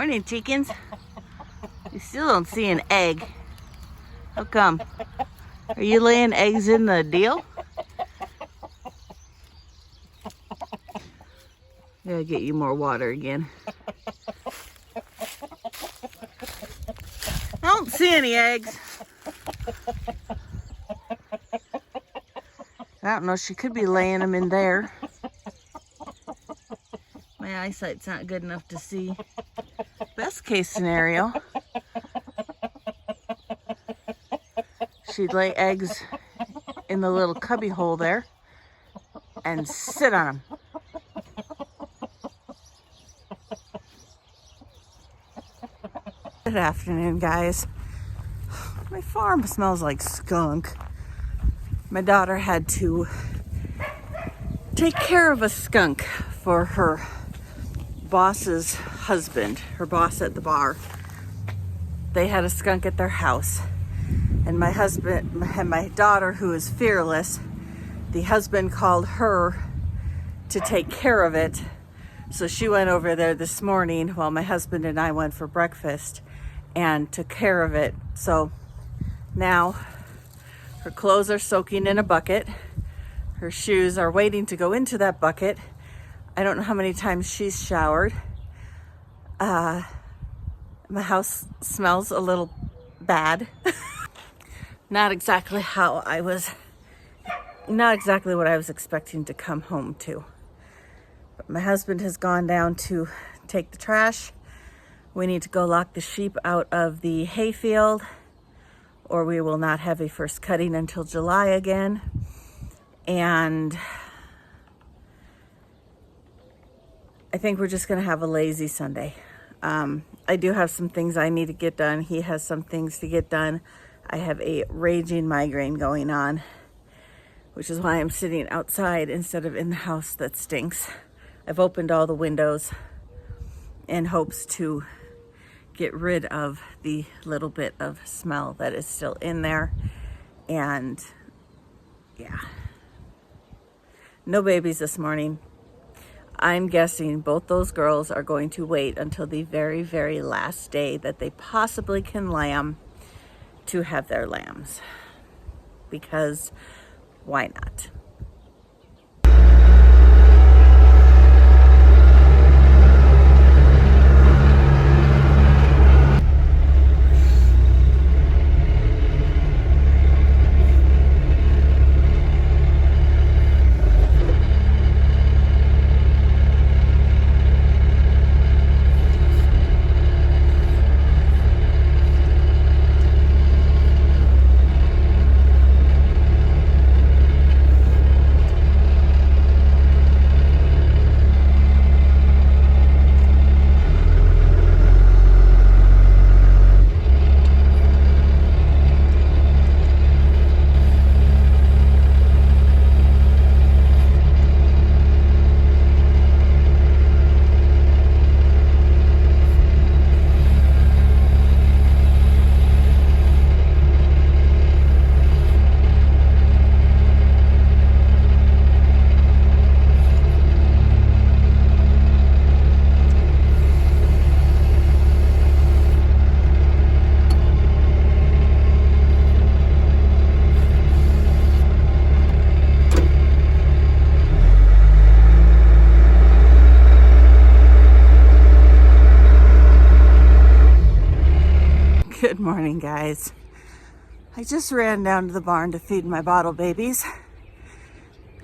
Morning, chickens. You still don't see an egg. How come? Are you laying eggs in the deal? Gotta get you more water again. I don't see any eggs. I don't know, she could be laying them in there. My eyesight's not good enough to see. Best case scenario, she'd lay eggs in the little cubby hole there and sit on them. Good afternoon, guys. My farm smells like skunk. My daughter had to take care of a skunk for her boss's husband, her boss at the bar. They had a skunk at their house. And my husband and my daughter, who is fearless, the husband called her to take care of it. So she went over there this morning while my husband and I went for breakfast and took care of it. So now her clothes are soaking in a bucket. Her shoes are waiting to go into that bucket. I don't know how many times she's showered. My house smells a little bad. Not exactly what I was expecting to come home to. But my husband has gone down to take the trash. We need to go lock the sheep out of the hayfield, or we will not have a first cutting until July again. And I think we're just gonna have a lazy Sunday. I do have some things I need to get done. He has some things to get done. I have a raging migraine going on, which is why I'm sitting outside instead of in the house that stinks. I've opened all the windows in hopes to get rid of the little bit of smell that is still in there. And yeah, no babies this morning. I'm guessing both those girls are going to wait until the very, very last day that they possibly can lamb to have their lambs, because why not? Good morning, guys. I just ran down to the barn to feed my bottle babies.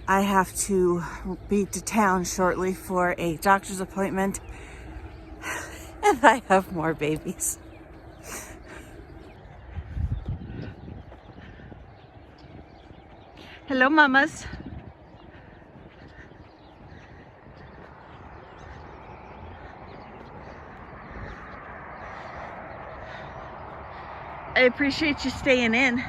I have to be to town shortly for a doctor's appointment, and I have more babies. Hello, mamas. I appreciate you staying in.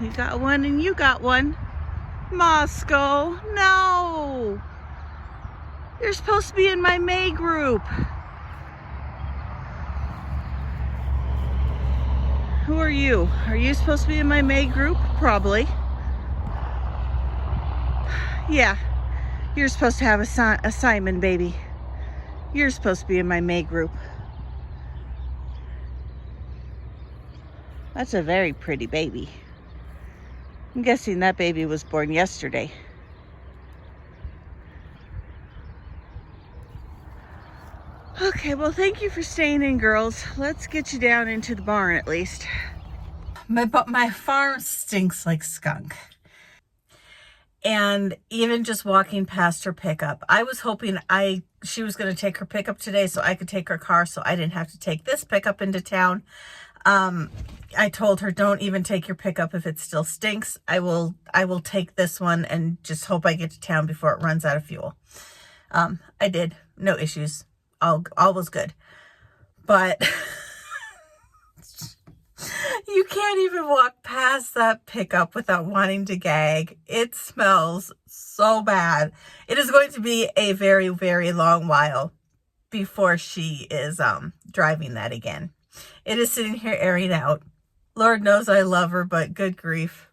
You got one and you got one. Moscow, no. You're supposed to be in my May group. Who are you? Are you supposed to be in my May group? Probably. Yeah, you're supposed to have a Simon baby. You're supposed to be in my May group. That's a very pretty baby. I'm guessing that baby was born yesterday. Okay, well, thank you for staying in, girls. Let's get you down into the barn at least. My farm stinks like skunk. And even just walking past her pickup, I was hoping she was going to take her pickup today so I could take her car so I didn't have to take this pickup into town. I told her, don't even take your pickup if it still stinks. I will take this one and just hope I get to town before it runs out of fuel. I did. No issues. All was good. But you can't even walk past that pickup without wanting to gag. It smells so bad. It is going to be a very, very long while before she is driving that again. It is sitting here airing out. Lord knows I love her, but good grief.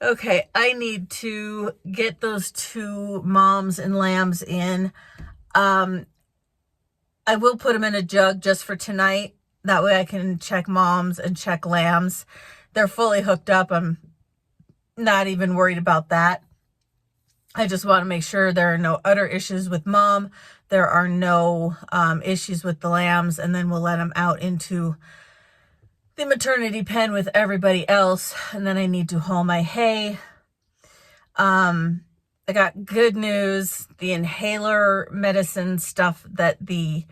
Okay, I need to get those 2 moms and lambs in. I will put them in a jug just for tonight. That way I can check moms and check lambs. They're fully hooked up. I'm not even worried about that. I just want to make sure there are no other issues with mom. There are no issues with the lambs. And then we'll let them out into the maternity pen with everybody else. And then I need to haul my hay. I got good news. The inhaler medicine stuff that the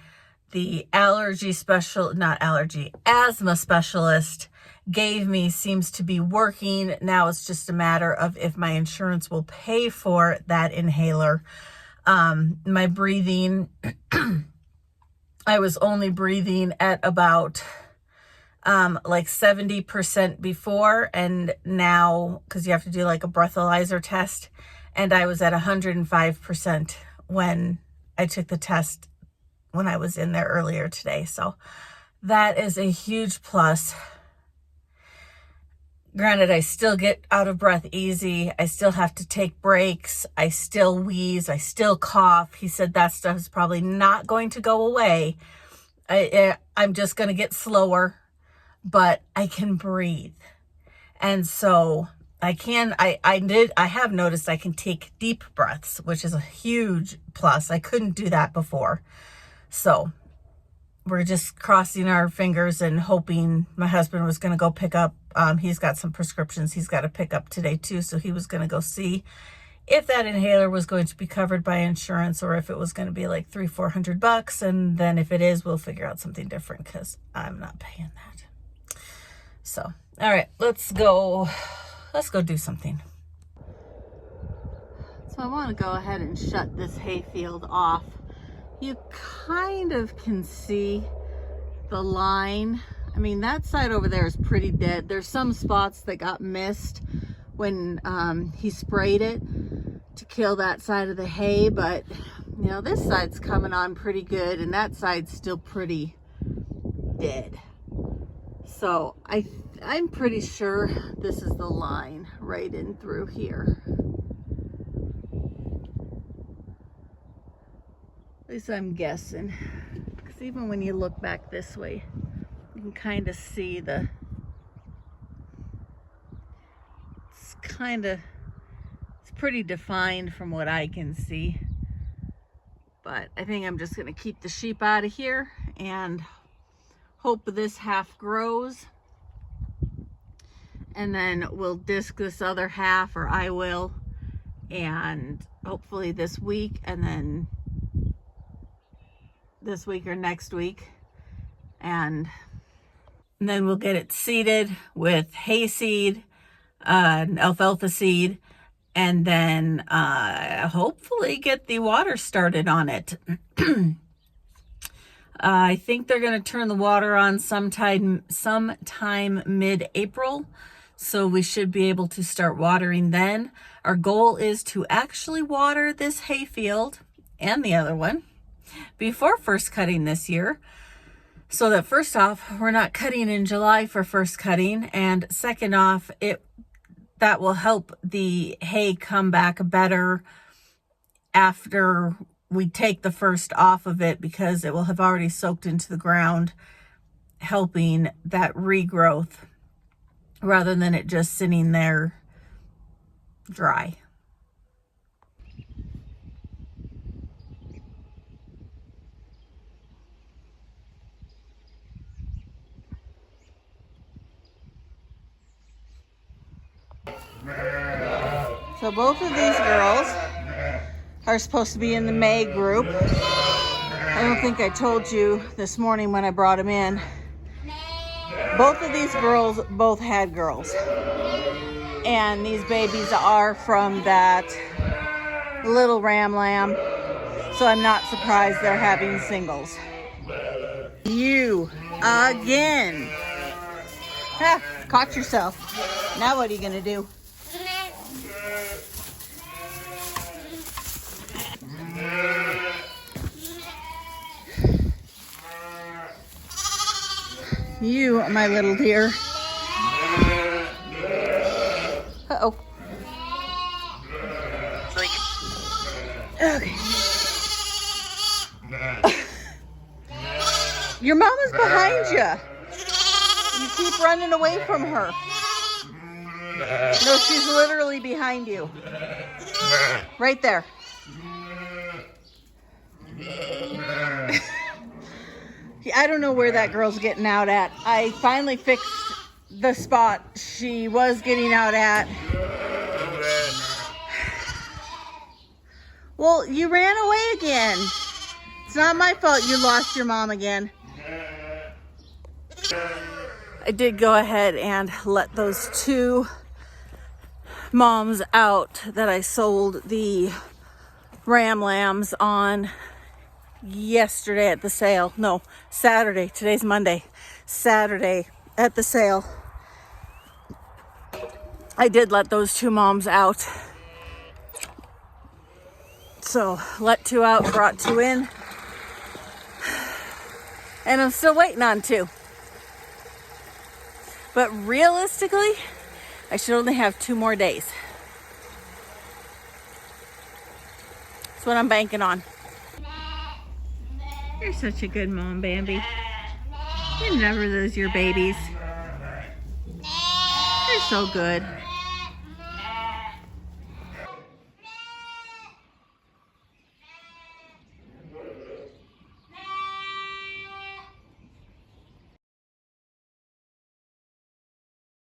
asthma specialist gave me seems to be working. Now it's just a matter of if my insurance will pay for that inhaler. My breathing, I was only breathing at about like 70% before, and now, because you have to do like a breathalyzer test, and I was at 105% when I took the test when I was in there earlier today. So that is a huge plus. Granted, I still get out of breath easy. I still have to take breaks. I still wheeze. I still cough. He said that stuff is probably not going to go away. I'm just going to get slower, but I can breathe. And so I have noticed I can take deep breaths, which is a huge plus. I couldn't do that before. So we're just crossing our fingers and hoping. My husband was going to go pick up. He's got some prescriptions he's got to pick up today too. So he was going to go see if that inhaler was going to be covered by insurance or if it was going to be like $300-400. And then if it is, we'll figure out something different because I'm not paying that. So, all right, let's go do something. So I want to go ahead and shut this hayfield off. You kind of can see the line. I mean, that side over there is pretty dead. There's some spots that got missed when he sprayed it to kill that side of the hay, but you know, this side's coming on pretty good and that side's still pretty dead. So I'm pretty sure this is the line right in through here. At least I'm guessing, because even when you look back this way, you can kind of see it's pretty defined from what I can see. But I think I'm just going to keep the sheep out of here and hope this half grows. And then we'll disc this other half, or I will, and hopefully this week, and then this week or next week, and then we'll get it seeded with hayseed, alfalfa seed, and then hopefully get the water started on it. I think they're going to turn the water on sometime mid-April, so we should be able to start watering then. Our goal is to actually water this hayfield and the other one before first cutting this year. So that first off, we're not cutting in July for first cutting, and second off, that will help the hay come back better after we take the first off of it, because it will have already soaked into the ground, helping that regrowth rather than it just sitting there dry. So both of these girls are supposed to be in the May group. I don't think I told you this morning when I brought them in. Both of these girls both had girls. And these babies are from that little ram lamb. So I'm not surprised they're having singles. You again. Ha, caught yourself. Now what are you gonna do? You, my little dear. Uh-oh. Okay. Your mama's behind you. You keep running away from her. No, she's literally behind you. Right there. I don't know where that girl's getting out at. I finally fixed the spot she was getting out at. Well, you ran away again. It's not my fault you lost your mom again. I did go ahead and let those two moms out that I sold the ram lambs on yesterday at the sale. No, Saturday. Today's Monday. Saturday at the sale. I did let those two moms out. So let two out, brought two in. And I'm still waiting on two. But realistically, I should only have 2 more days. That's what I'm banking on. You're such a good mom, Bambi. You never lose your babies. You're so good.